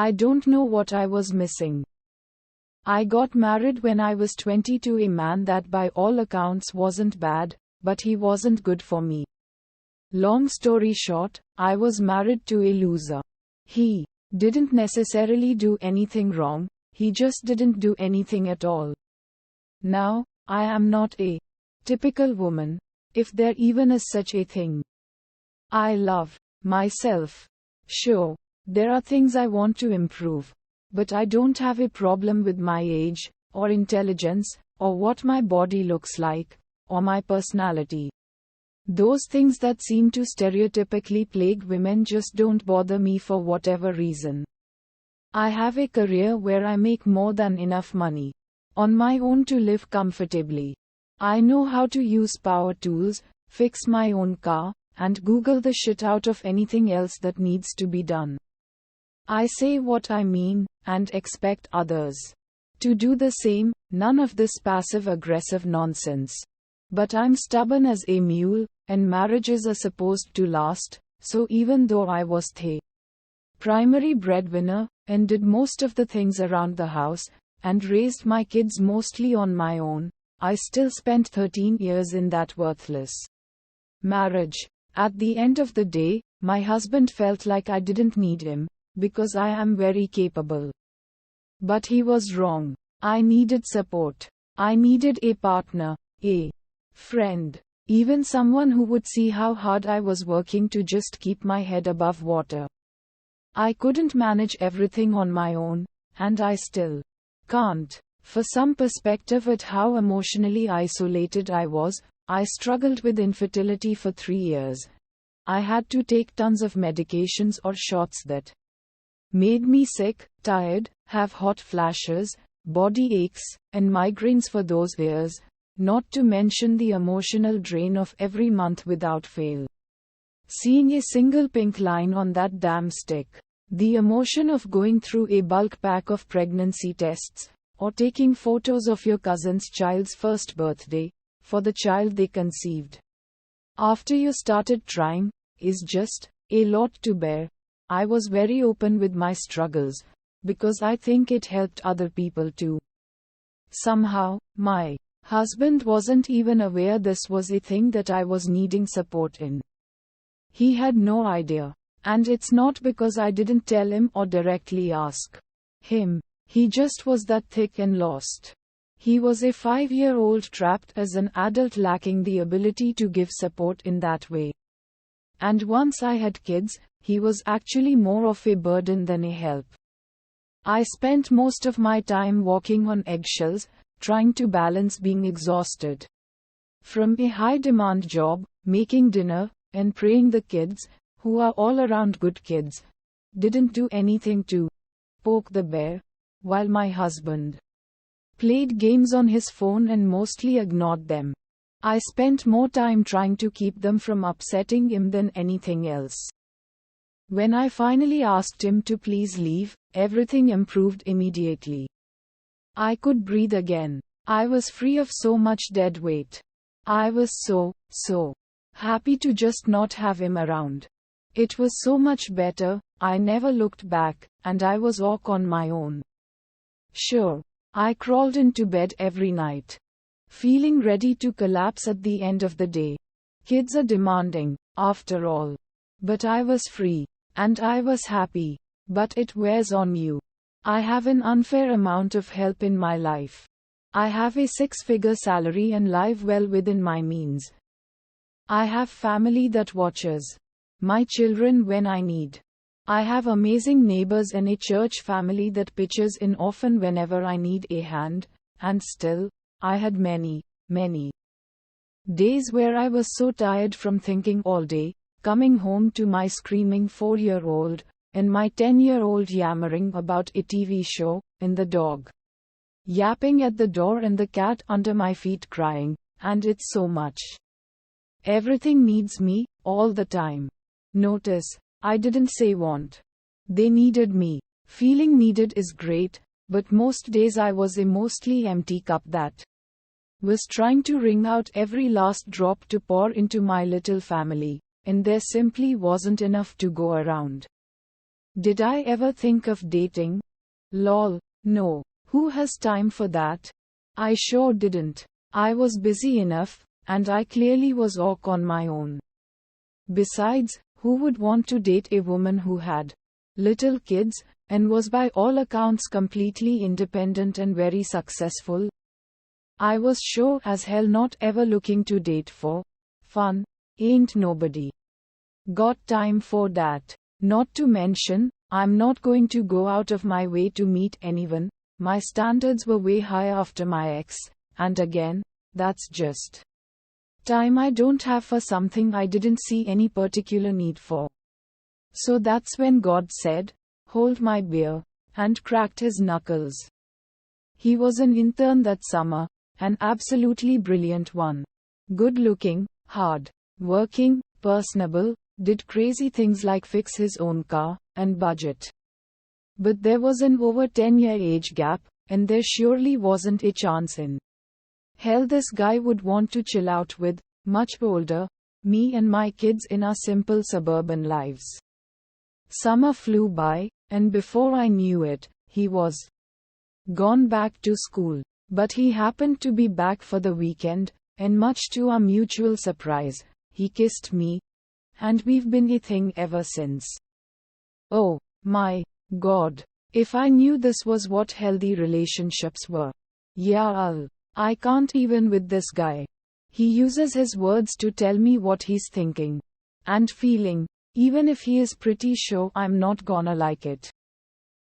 I don't know what I was missing. I got married when I was 20 to a man that by all accounts wasn't bad, but he wasn't good for me. Long story short, I was married to a loser. He didn't necessarily do anything wrong, he just didn't do anything at all. Now, I am not a typical woman, if there even is such a thing. I love myself. Sure, there are things I want to improve, but I don't have a problem with my age, or intelligence, or what my body looks like, or my personality. Those things that seem to stereotypically plague women just don't bother me for whatever reason. I have a career where I make more than enough money on my own to live comfortably. I know how to use power tools, fix my own car, and Google the shit out of anything else that needs to be done. I say what I mean, and expect others to do the same, none of this passive-aggressive nonsense. But I'm stubborn as a mule, and marriages are supposed to last, so even though I was the primary breadwinner, and did most of the things around the house, and raised my kids mostly on my own, I still spent 13 years in that worthless marriage. At the end of the day, my husband felt like I didn't need him, because I am very capable. But he was wrong. I needed support. I needed a partner, a friend, even someone who would see how hard I was working to just keep my head above water. I couldn't manage everything on my own, and I still can't. For some perspective at how emotionally isolated I was, I struggled with infertility for 3 years. I had to take tons of medications or shots that made me sick, tired, have hot flashes, body aches, and migraines for those years, not to mention the emotional drain of every month without fail. Seeing a single pink line on that damn stick. The emotion of going through a bulk pack of pregnancy tests, or taking photos of your cousin's child's first birthday, for the child they conceived after you started trying, is just a lot to bear. I was very open with my struggles, because I think it helped other people too. Somehow, my husband wasn't even aware this was a thing that I was needing support in. He had no idea. And it's not because I didn't tell him or directly ask him. He just was that thick and lost. He was a 5-year-old trapped as an adult lacking the ability to give support in that way. And once I had kids, he was actually more of a burden than a help. I spent most of my time walking on eggshells, trying to balance being exhausted from a high-demand job, making dinner, and praying the kids, who are all around good kids, didn't do anything to poke the bear, while my husband played games on his phone and mostly ignored them. I spent more time trying to keep them from upsetting him than anything else. When I finally asked him to please leave, everything improved immediately. I could breathe again. I was free of so much dead weight. I was so happy to just not have him around. It was so much better. I never looked back, and I was on my own. Sure, I crawled into bed every night, feeling ready to collapse at the end of the day. Kids are demanding, after all. But I was free, and I was happy. But it wears on you. I have an unfair amount of help in my life. I have a 6-figure salary and live well within my means. I have family that watches my children when I need. I have amazing neighbors and a church family that pitches in often whenever I need a hand, and still, I had many days where I was so tired from thinking all day, coming home to my screaming 4-year-old, and my 10-year-old yammering about a TV show, and the dog yapping at the door and the cat under my feet crying, and it's so much. Everything needs me, all the time. Notice, I didn't say want. They needed me. Feeling needed is great, but most days I was a mostly empty cup that was trying to wring out every last drop to pour into my little family, and there simply wasn't enough to go around. Did I ever think of dating? Lol, no. Who has time for that? I sure didn't. I was busy enough, and I clearly was awk on my own. Besides, who would want to date a woman who had little kids, and was by all accounts completely independent and very successful? I was sure as hell not ever looking to date for fun. Ain't nobody got time for that. Not to mention, I'm not going to go out of my way to meet anyone. My standards were way high after my ex, and again, that's just time I don't have for something I didn't see any particular need for. So that's when God said, "Hold my beer," and cracked his knuckles. He was an intern that summer, an absolutely brilliant one. Good looking, hard working, personable, did crazy things like fix his own car, and budget. But there was an over 10-year age gap, and there surely wasn't a chance in hell this guy would want to chill out with, much older, me and my kids in our simple suburban lives. Summer flew by, and before I knew it, he was gone back to school. But he happened to be back for the weekend, and much to our mutual surprise, he kissed me, and we've been a thing ever since. Oh my God. If I knew this was what healthy relationships were. Yeah, I can't even with this guy. He uses his words to tell me what he's thinking and feeling, even if he is pretty sure I'm not gonna like it.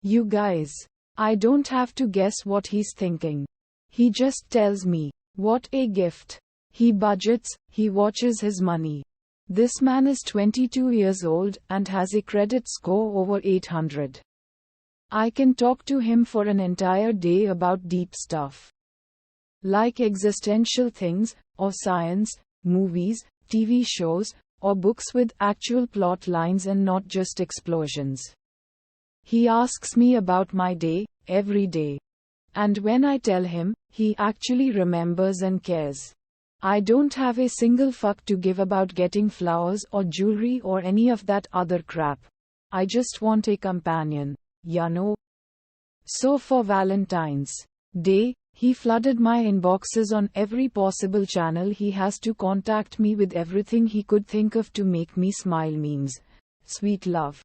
You guys, I don't have to guess what he's thinking. He just tells me. What a gift. He budgets, he watches his money. This man is 22 years old and has a credit score over 800. I can talk to him for an entire day about deep stuff. Like existential things, or science, movies, TV shows, or books with actual plot lines and not just explosions. He asks me about my day, every day. And when I tell him, he actually remembers and cares. I don't have a single fuck to give about getting flowers or jewelry or any of that other crap. I just want a companion, you know. So for Valentine's Day, he flooded my inboxes on every possible channel he has to contact me with everything he could think of to make me smile: memes, sweet love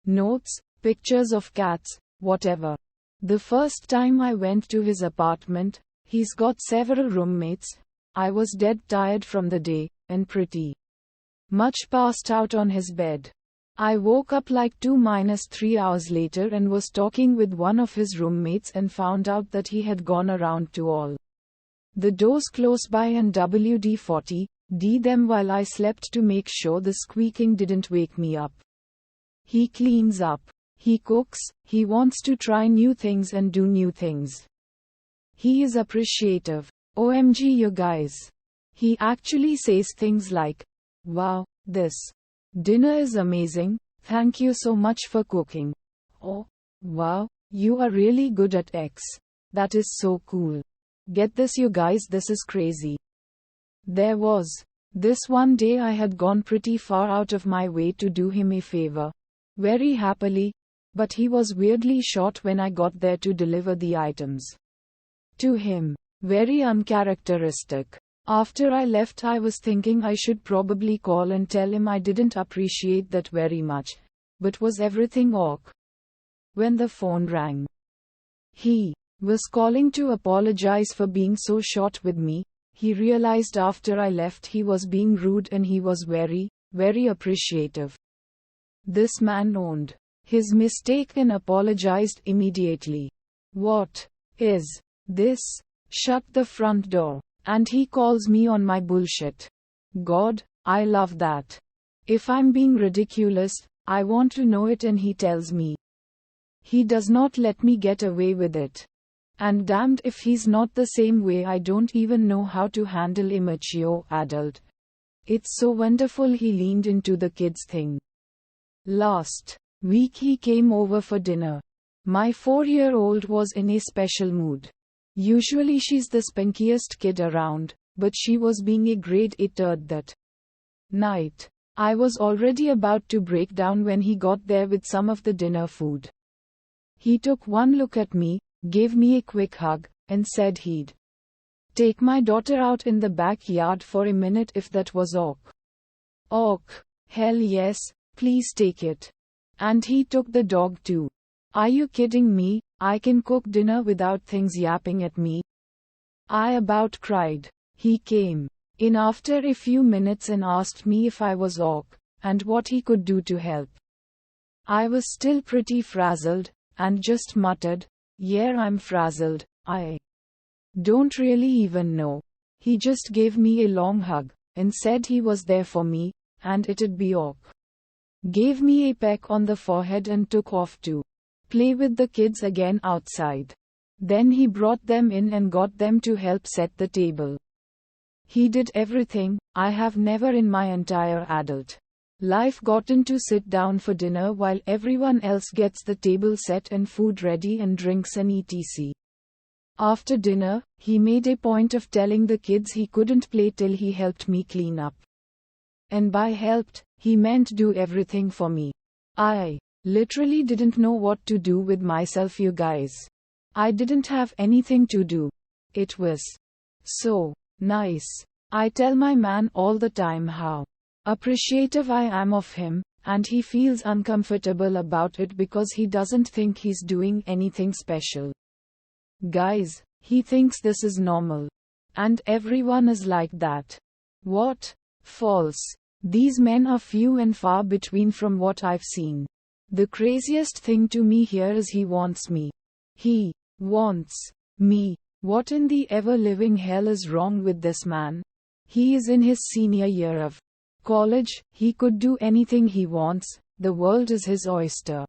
notes, pictures of cats, whatever. The first time I went to his apartment, he's got several roommates. I was dead tired from the day, and pretty much passed out on his bed. I woke up like 2-3 hours later and was talking with one of his roommates and found out that he had gone around to all the doors close by and WD-40 them while I slept to make sure the squeaking didn't wake me up. He cleans up. He cooks. He wants to try new things and do new things. He is appreciative. OMG, you guys. He actually says things like, "Wow, this dinner is amazing, thank you so much for cooking." Oh, wow, you are really good at X. That is so cool. Get this, you guys, this is crazy. There was this one day I had gone pretty far out of my way to do him a favor. Very happily, but he was weirdly short when I got there to deliver the items to him. Very uncharacteristic. After I left, I was thinking I should probably call and tell him I didn't appreciate that very much, but was everything ok? When the phone rang, he was calling to apologize for being so short with me. He realized after I left he was being rude and he was very, very appreciative. This man owned his mistake and apologized immediately. What is this? Shut the front door. And he calls me on my bullshit. God, I love that. If I'm being ridiculous, I want to know it and he tells me. He does not let me get away with it. And damned if he's not the same way. I don't even know how to handle a mature adult. It's so wonderful he leaned into the kids thing. Last week he came over for dinner. My 4-year-old was in a special mood. Usually she's the spunkiest kid around, but she was being a grade A turd that night. I was already about to break down when he got there with some of the dinner food. He took one look at me, gave me a quick hug, and said he'd take my daughter out in the backyard for a minute if that was ok. Ok, hell yes, please take it. And he took the dog too. Are you kidding me? I can cook dinner without things yapping at me. I about cried. He came in after a few minutes and asked me if I was ok, and what he could do to help. I was still pretty frazzled, and just muttered, yeah, I'm frazzled, I don't really even know. He just gave me a long hug, and said he was there for me, and it'd be ok. Gave me a peck on the forehead and took off to play with the kids again outside. Then he brought them in and got them to help set the table. He did everything I have never in my entire adult life gotten to sit down for dinner while everyone else gets the table set and food ready and drinks and etc. After dinner, he made a point of telling the kids he couldn't play till he helped me clean up. And by helped, he meant do everything for me. I literally didn't know what to do with myself, you guys. I didn't have anything to do. It was so nice. I tell my man all the time how appreciative I am of him, and he feels uncomfortable about it because he doesn't think he's doing anything special. Guys, he thinks this is normal. And everyone is like that. What? False. These men are few and far between from what I've seen. The craziest thing to me here is he wants me. He wants me. What in the ever-living hell is wrong with this man? He is in his senior year of college, he could do anything he wants, the world is his oyster.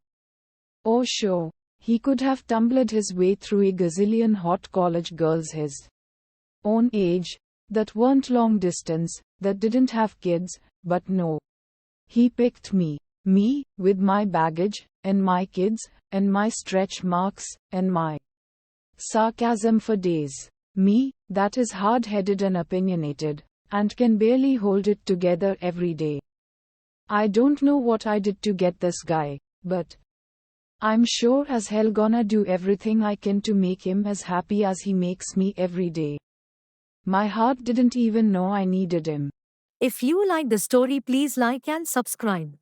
Oh sure, he could have tumbled his way through a gazillion hot college girls his own age, that weren't long distance, that didn't have kids, but no. He picked me. Me, with my baggage, and my kids, and my stretch marks, and my sarcasm for days. Me, that is hard-headed and opinionated, and can barely hold it together every day. I don't know what I did to get this guy, but I'm sure as hell gonna do everything I can to make him as happy as he makes me every day. My heart didn't even know I needed him. If you like the story, please like and subscribe.